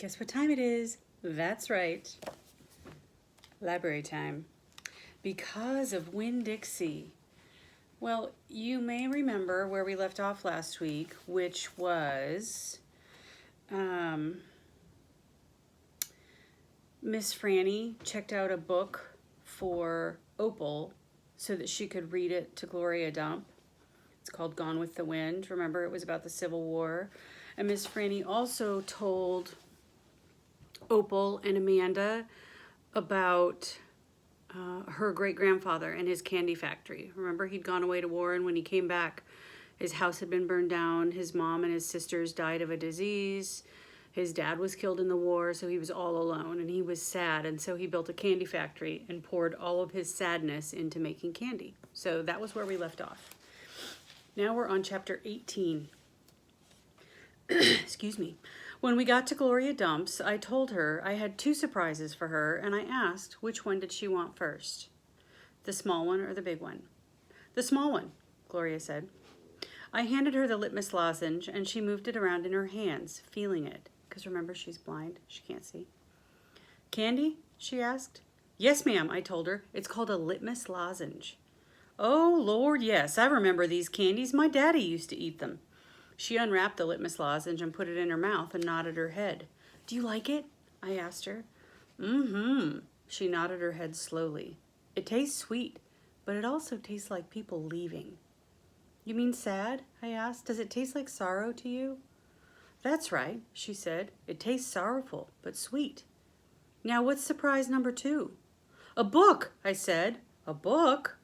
Guess what time it is? That's right. Library time. Because of Winn Dixie. Well, you may remember where we left off last week, which was Miss Franny checked out a book for Opal so that she could read it to Gloria Dump. It's called Gone with the Wind. Remember, it was about the Civil War. And Miss Franny also told Opal and Amanda about her great-grandfather and his candy factory. Remember, he'd gone away to war, and when he came back, his house had been burned down. His mom and his sisters died of a disease. His dad was killed in the war, so he was all alone, and he was sad, and so he built a candy factory and poured all of his sadness into making candy. So that was where we left off. Now we're on chapter 18. Excuse me. When we got to Gloria Dump's, I told her I had 2 surprises for her, and I asked which one did she want first, the small one or the big one. The small one, Gloria said. I handed her the litmus lozenge, and she moved it around in her hands, feeling it, because remember, she's blind. She can't see. Candy? She asked. Yes, ma'am, I told her. It's called a litmus lozenge. Oh, Lord, yes, I remember these candies. My daddy used to eat them. She unwrapped the litmus lozenge and put it in her mouth and nodded her head. Do you like it? I asked her. Mm-hmm. She nodded her head slowly. It tastes sweet, but it also tastes like people leaving. You mean sad? I asked. Does it taste like sorrow to you? That's right, she said. It tastes sorrowful, but sweet. Now what's surprise number 2? A book, I said. A book?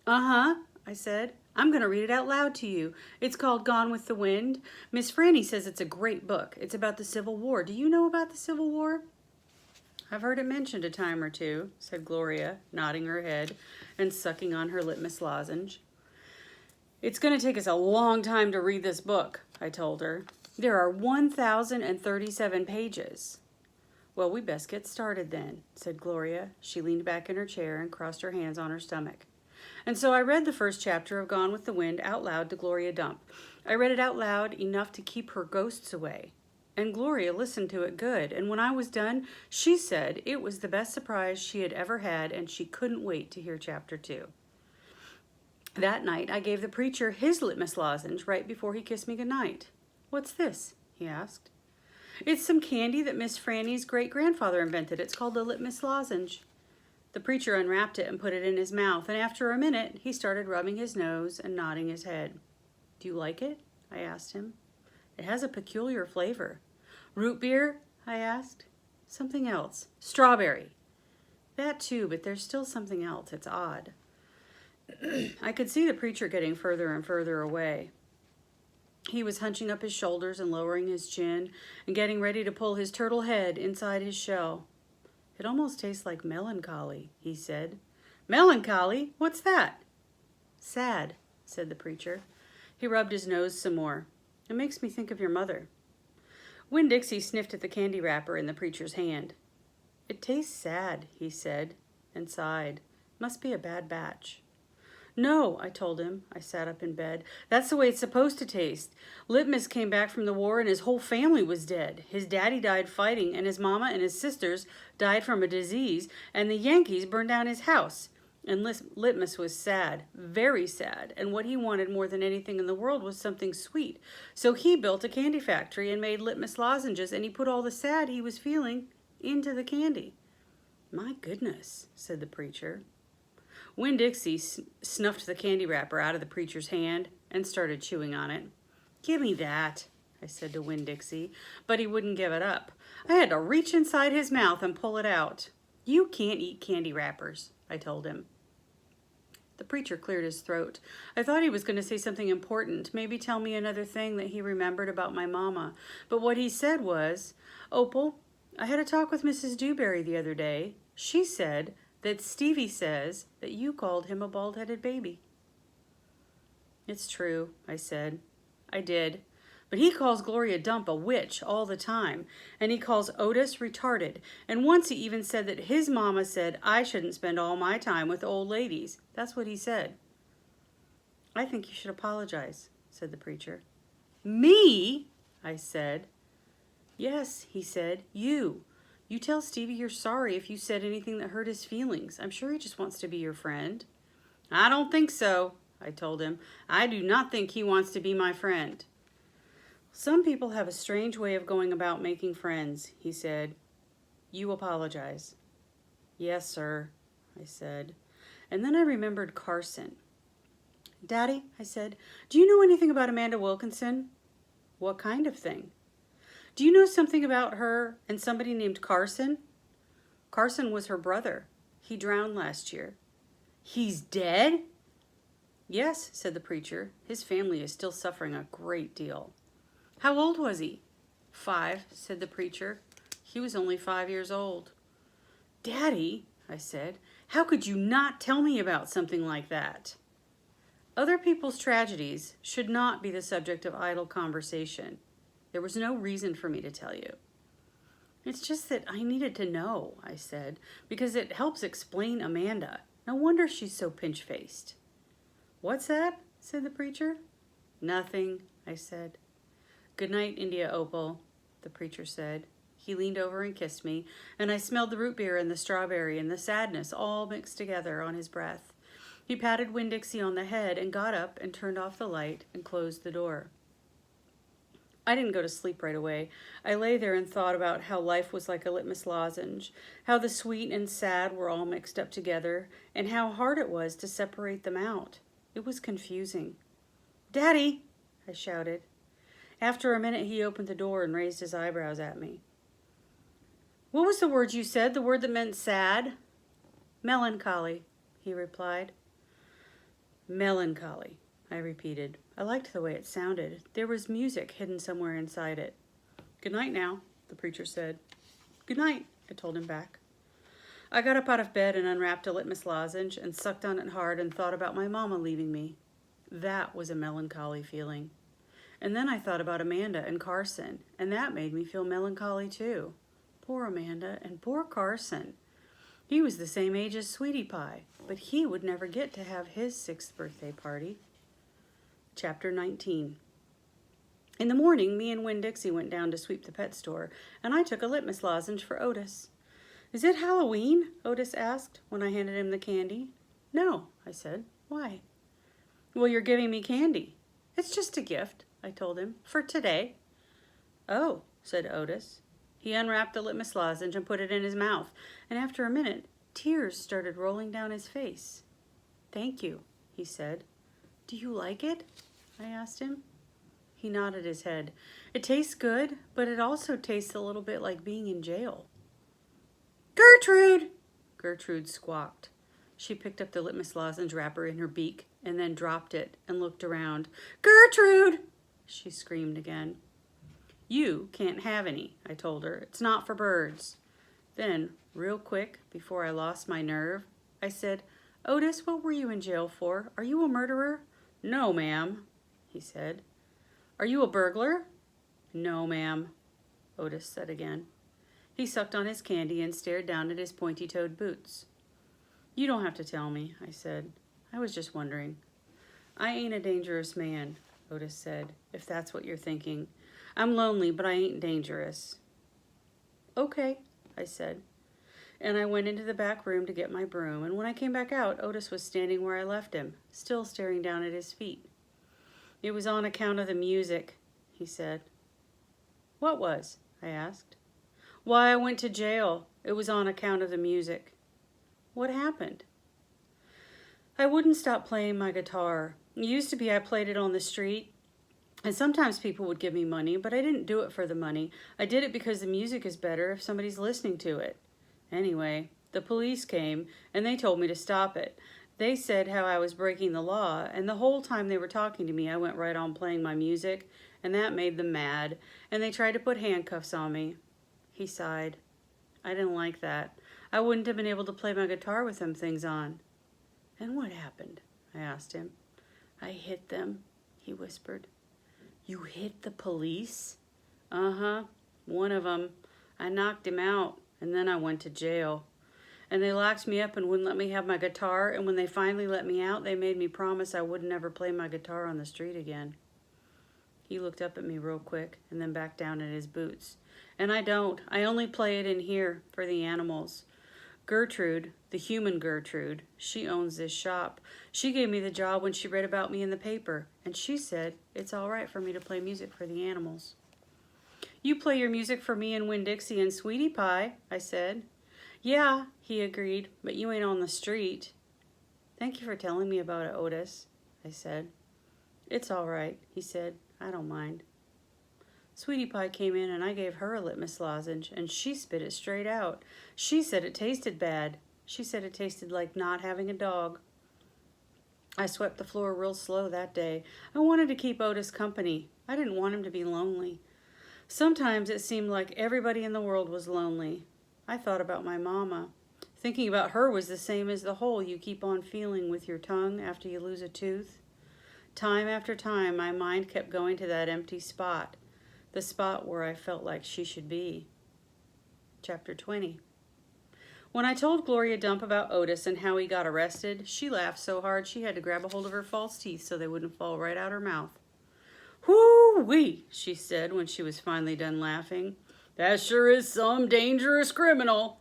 Uh-huh, I said. I'm going to read it out loud to you. It's called Gone with the Wind. Miss Franny says it's a great book. It's about the Civil War. Do you know about the Civil War? I've heard it mentioned a time or two, said Gloria, nodding her head and sucking on her litmus lozenge. It's going to take us a long time to read this book, I told her. There are 1,037 pages. Well, we best get started then, said Gloria. She leaned back in her chair and crossed her hands on her stomach. And so I read the first chapter of Gone with the Wind out loud to Gloria Dump. I read it out loud enough to keep her ghosts away. And Gloria listened to it good, and when I was done, she said it was the best surprise she had ever had, and she couldn't wait to hear chapter 2. That night, I gave the preacher his litmus lozenge right before he kissed me goodnight. What's this? He asked. It's some candy that Miss Franny's great-grandfather invented. It's called the litmus lozenge. The preacher unwrapped it and put it in his mouth, and after a minute, he started rubbing his nose and nodding his head. Do you like it? I asked him. It has a peculiar flavor. Root beer? I asked. Something else. Strawberry. That too, but there's still something else. It's odd. I could see the preacher getting further and further away. He was hunching up his shoulders and lowering his chin and getting ready to pull his turtle head inside his shell. It almost tastes like melancholy, he said. Melancholy? What's that? Sad, said the preacher. He rubbed his nose some more. It makes me think of your mother. Winn Dixie sniffed at the candy wrapper in the preacher's hand. It tastes sad, he said, and sighed. Must be a bad batch. No, I told him. I sat up in bed. That's the way it's supposed to taste. Litmus came back from the war and his whole family was dead. His daddy died fighting and his mama and his sisters died from a disease and the Yankees burned down his house. And Litmus was sad, very sad, and what he wanted more than anything in the world was something sweet. So he built a candy factory and made litmus lozenges and he put all the sad he was feeling into the candy. My goodness, said the preacher. Winn Dixie snuffed the candy wrapper out of the preacher's hand and started chewing on it. Give me that, I said to Winn Dixie, but he wouldn't give it up. I had to reach inside his mouth and pull it out. You can't eat candy wrappers, I told him. The preacher cleared his throat. I thought he was going to say something important, maybe tell me another thing that he remembered about my mama. But what he said was, Opal, I had a talk with Mrs. Dewberry the other day. She said that Stevie says that you called him a bald-headed baby. It's true, I said. I did. But he calls Gloria Dump a witch all the time, and he calls Otis retarded. And once he even said that his mama said I shouldn't spend all my time with old ladies. That's what he said. I think you should apologize, said the preacher. Me? I said. Yes, he said, you. You tell Stevie you're sorry if you said anything that hurt his feelings. I'm sure he just wants to be your friend. I don't think so, I told him. I do not think he wants to be my friend. Some people have a strange way of going about making friends, he said. You apologize. Yes, sir, I said. And then I remembered Carson. Daddy, I said, do you know anything about Amanda Wilkinson? What kind of thing? Do you know something about her and somebody named Carson? Carson was her brother. He drowned last year. He's dead? Yes, said the preacher. His family is still suffering a great deal. How old was he? 5, said the preacher. He was only 5 years old. Daddy, I said, how could you not tell me about something like that? Other people's tragedies should not be the subject of idle conversation. There was no reason for me to tell you. It's just that I needed to know, I said, because it helps explain Amanda. No wonder she's so pinch-faced. What's that? Said the preacher. Nothing, I said. Good night, India Opal, the preacher said. He leaned over and kissed me, and I smelled the root beer and the strawberry and the sadness all mixed together on his breath. He patted Winn Dixie on the head and got up and turned off the light and closed the door. I didn't go to sleep right away. I lay there and thought about how life was like a litmus lozenge, how the sweet and sad were all mixed up together, and how hard it was to separate them out. It was confusing. Daddy, I shouted. After a minute, he opened the door and raised his eyebrows at me. What was the word you said, the word that meant sad? Melancholy, he replied. Melancholy, I repeated. I liked the way it sounded. There was music hidden somewhere inside it. Good night now, the preacher said. Good night, I told him back. I got up out of bed and unwrapped a litmus lozenge and sucked on it hard and thought about my mama leaving me. That was a melancholy feeling. And then I thought about Amanda and Carson, and that made me feel melancholy too. Poor Amanda and poor Carson. He was the same age as Sweetie Pie, but he would never get to have his 6th birthday party. Chapter 19. In the morning, me and Winn Dixie went down to sweep the pet store, and I took a litmus lozenge for Otis. Is it Halloween? Otis asked when I handed him the candy. No, I said. Why? Well, you're giving me candy. It's just a gift, I told him, for today. Oh, said Otis. He unwrapped the litmus lozenge and put it in his mouth, and after a minute, tears started rolling down his face. Thank you, he said. Do you like it? I asked him. He nodded his head. It tastes good, but it also tastes a little bit like being in jail. Gertrude! Gertrude squawked. She picked up the litmus lozenge wrapper in her beak and then dropped it and looked around. Gertrude! She screamed again. You can't have any, I told her. It's not for birds. Then, real quick, before I lost my nerve, I said, Otis, what were you in jail for? Are you a murderer? No, ma'am, he said. Are you a burglar? No, ma'am, Otis said again. He sucked on his candy and stared down at his pointy-toed boots. You don't have to tell me, I said. I was just wondering. I ain't a dangerous man, Otis said, if that's what you're thinking. I'm lonely, but I ain't dangerous. Okay, I said. And I went into the back room to get my broom, and when I came back out, Otis was standing where I left him, still staring down at his feet. It was on account of the music, he said. What was? I asked. Why I went to jail. It was on account of the music. What happened? I wouldn't stop playing my guitar. It used to be I played it on the street, and sometimes people would give me money, but I didn't do it for the money. I did it because the music is better if somebody's listening to it. Anyway, the police came, and they told me to stop it. They said how I was breaking the law, and the whole time they were talking to me, I went right on playing my music, and that made them mad, and they tried to put handcuffs on me. He sighed. I didn't like that. I wouldn't have been able to play my guitar with them things on. And what happened? I asked him. I hit them, he whispered. You hit the police? Uh-huh, one of them. I knocked him out, and then I went to jail. And they locked me up and wouldn't let me have my guitar, and when they finally let me out, they made me promise I would never play my guitar on the street again. He looked up at me real quick and then back down at his boots. And I don't. I only play it in here for the animals. Gertrude, the human Gertrude, she owns this shop. She gave me the job when she read about me in the paper, and she said it's all right for me to play music for the animals. You play your music for me and Winn Dixie and Sweetie Pie, I said. Yeah, he agreed, but you ain't on the street. Thank you for telling me about it, Otis, I said. It's all right, he said. I don't mind. Sweetie Pie came in and I gave her a litmus lozenge, and she spit it straight out. She said it tasted bad. She said it tasted like not having a dog. I swept the floor real slow that day. I wanted to keep Otis company. I didn't want him to be lonely. Sometimes it seemed like everybody in the world was lonely. I thought about my mama. Thinking about her was the same as the hole you keep on feeling with your tongue after you lose a tooth. Time after time, my mind kept going to that empty spot, the spot where I felt like she should be. Chapter 20. When I told Gloria Dump about Otis and how he got arrested, she laughed so hard she had to grab a hold of her false teeth so they wouldn't fall right out her mouth. Whoo-wee, she said when she was finally done laughing. That sure is some dangerous criminal.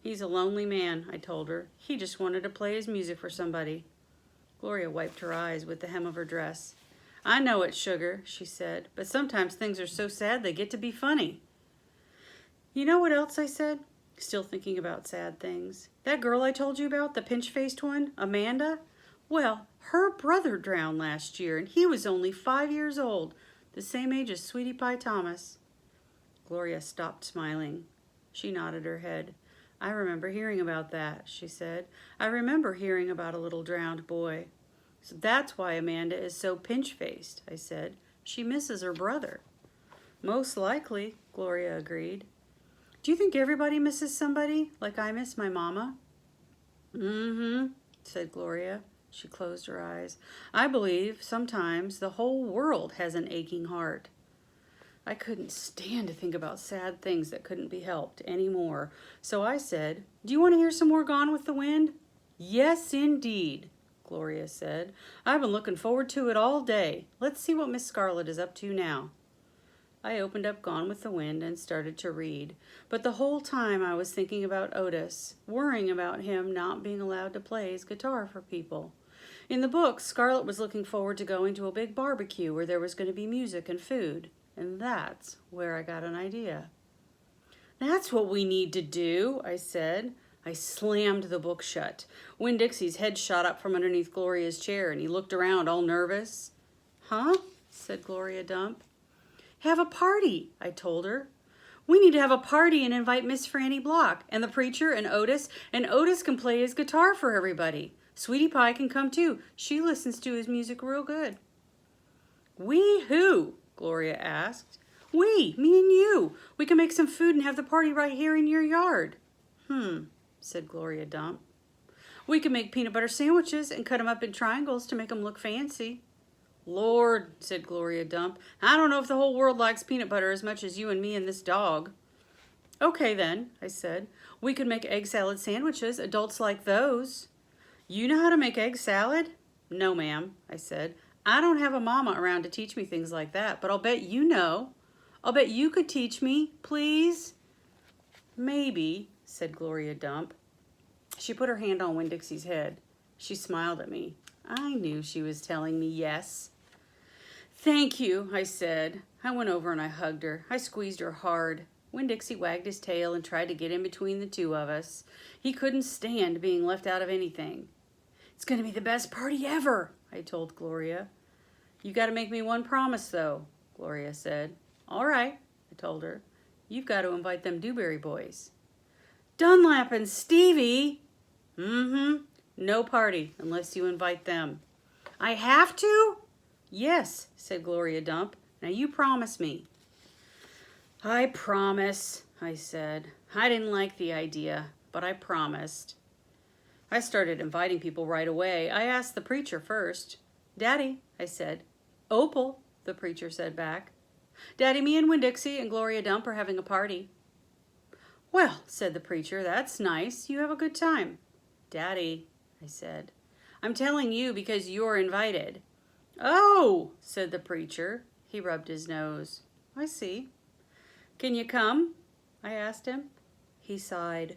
He's a lonely man, I told her. He just wanted to play his music for somebody. Gloria wiped her eyes with the hem of her dress. I know it, sugar, she said, but sometimes things are so sad they get to be funny. You know what else I said? Still thinking about sad things. That girl I told you about, the pinch-faced one, Amanda? Well, her brother drowned last year, and he was only 5 years old, the same age as Sweetie Pie Thomas. Gloria stopped smiling. She nodded her head. I remember hearing about that, she said. I remember hearing about a little drowned boy. So that's why Amanda is so pinch-faced, I said. She misses her brother. Most likely, Gloria agreed. Do you think everybody misses somebody, like I miss my mama? Mm-hmm, said Gloria. She closed her eyes. I believe sometimes the whole world has an aching heart. I couldn't stand to think about sad things that couldn't be helped anymore. So I said, do you want to hear some more Gone with the Wind? Yes, indeed, Gloria said. I've been looking forward to it all day. Let's see what Miss Scarlett is up to now. I opened up Gone with the Wind and started to read. But the whole time I was thinking about Otis, worrying about him not being allowed to play his guitar for people. In the book, Scarlett was looking forward to going to a big barbecue where there was going to be music and food. And that's where I got an idea. That's what we need to do, I said. I slammed the book shut. Winn Dixie's head shot up from underneath Gloria's chair, and he looked around all nervous. Huh? Said Gloria Dump. Have a party, I told her. We need to have a party and invite Miss Franny Block and the preacher and Otis can play his guitar for everybody. Sweetie Pie can come too. She listens to his music real good. We who? Gloria asked. We, me and you. We can make some food and have the party right here in your yard. Said Gloria Dump. We can make peanut butter sandwiches and cut them up in triangles to make them look fancy. Lord, said Gloria Dump, I don't know if the whole world likes peanut butter as much as you and me and this dog. Okay then, I said. We could make egg salad sandwiches. Adults like those. You know how to make egg salad? No, ma'am, I said. I don't have a mama around to teach me things like that, but I'll bet you know. I'll bet you could teach me, please. Maybe, said Gloria Dump. She put her hand on Winn Dixie's head. She smiled at me. I knew she was telling me yes. Thank you, I said. I went over and I hugged her. I squeezed her hard. Winn Dixie wagged his tail and tried to get in between the two of us. He couldn't stand being left out of anything. It's going to be the best party ever, I told Gloria. You got to make me one promise, though, Gloria said. All right, I told her. You've got to invite them Dewberry boys. Dunlap and Stevie? No party unless you invite them. I have to? Yes, said Gloria Dump. Now you promise me. I promise, I said. I didn't like the idea, but I promised. I started inviting people right away. I asked the preacher first. Daddy, I said. Opal, the preacher said back. Daddy, me and Winn Dixie and Gloria Dump are having a party. Well, said the preacher, that's nice. You have a good time. Daddy, I said. I'm telling you because you're invited. Oh, said the preacher. He rubbed his nose. I see. Can you come? I asked him. He sighed.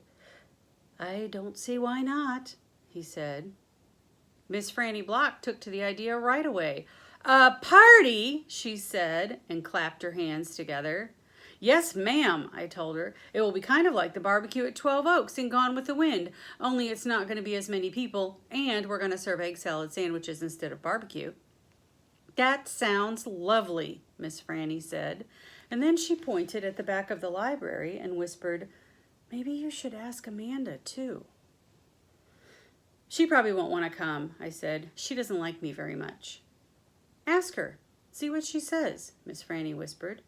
I don't see why not, he said. Miss Franny Block took to the idea right away. A party, she said, and clapped her hands together. Yes, ma'am, I told her. It will be kind of like the barbecue at 12 Oaks in Gone with the Wind, only it's not going to be as many people, and we're going to serve egg salad sandwiches instead of barbecue. That sounds lovely, Miss Franny said, and then she pointed at the back of the library and whispered, maybe you should ask Amanda, too. She probably won't want to come, I said. She doesn't like me very much. Ask her. See what she says, Miss Franny whispered.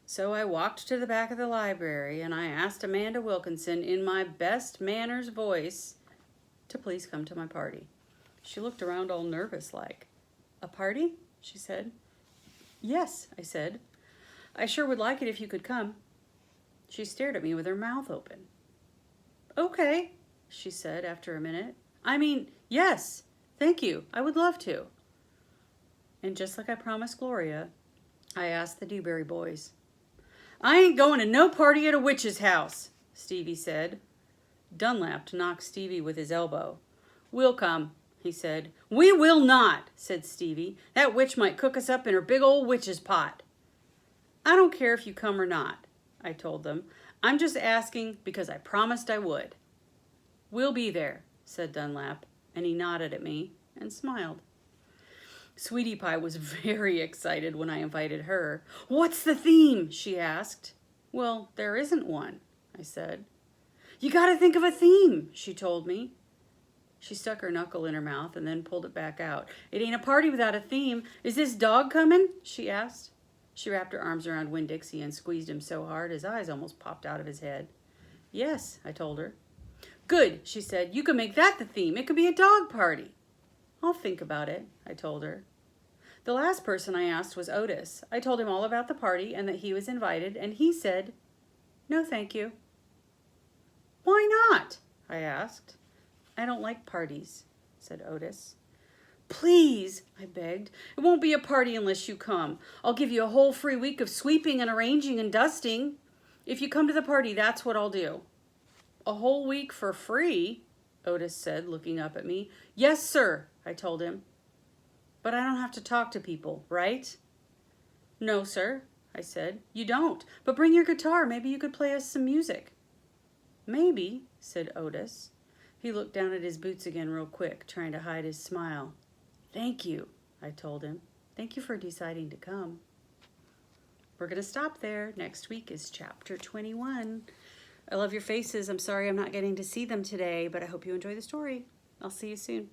So I walked to the back of the library and I asked Amanda Wilkinson in my best manners voice to please come to my party. She looked around all nervous like. A party? She said. Yes, I said. I sure would like it if you could come. She stared at me with her mouth open. Okay, she said after a minute. I mean, yes, thank you. I would love to. And just like I promised Gloria, I asked the Dewberry boys. I ain't going to no party at a witch's house, Stevie said. Dunlap knocked Stevie with his elbow. We'll come, he said. We will not, said Stevie. That witch might cook us up in her big old witch's pot. I don't care if you come or not, I told them. I'm just asking because I promised I would. We'll be there, said Dunlap, and he nodded at me and smiled. Sweetie Pie was very excited when I invited her. What's the theme? She asked. Well, there isn't one, I said. You gotta think of a theme, she told me. She stuck her knuckle in her mouth and then pulled it back out. It ain't a party without a theme. Is this dog coming? She asked. She wrapped her arms around Winn Dixie and squeezed him so hard his eyes almost popped out of his head. Yes, I told her. Good, she said. You can make that the theme. It could be a dog party. I'll think about it, I told her. The last person I asked was Otis. I told him all about the party and that he was invited, and he said, no, thank you. Why not? I asked. I don't like parties, said Otis. Please, I begged. It won't be a party unless you come. I'll give you a whole free week of sweeping and arranging and dusting. If you come to the party, that's what I'll do. A whole week for free, Otis said, looking up at me. Yes, sir, I told him. But I don't have to talk to people, right? No, sir, I said. You don't. But bring your guitar. Maybe you could play us some music. Maybe, said Otis. He looked down at his boots again real quick, trying to hide his smile. Thank you, I told him. Thank you for deciding to come. We're going to stop there. Next week is chapter 21. I love your faces. I'm sorry I'm not getting to see them today, but I hope you enjoy the story. I'll see you soon.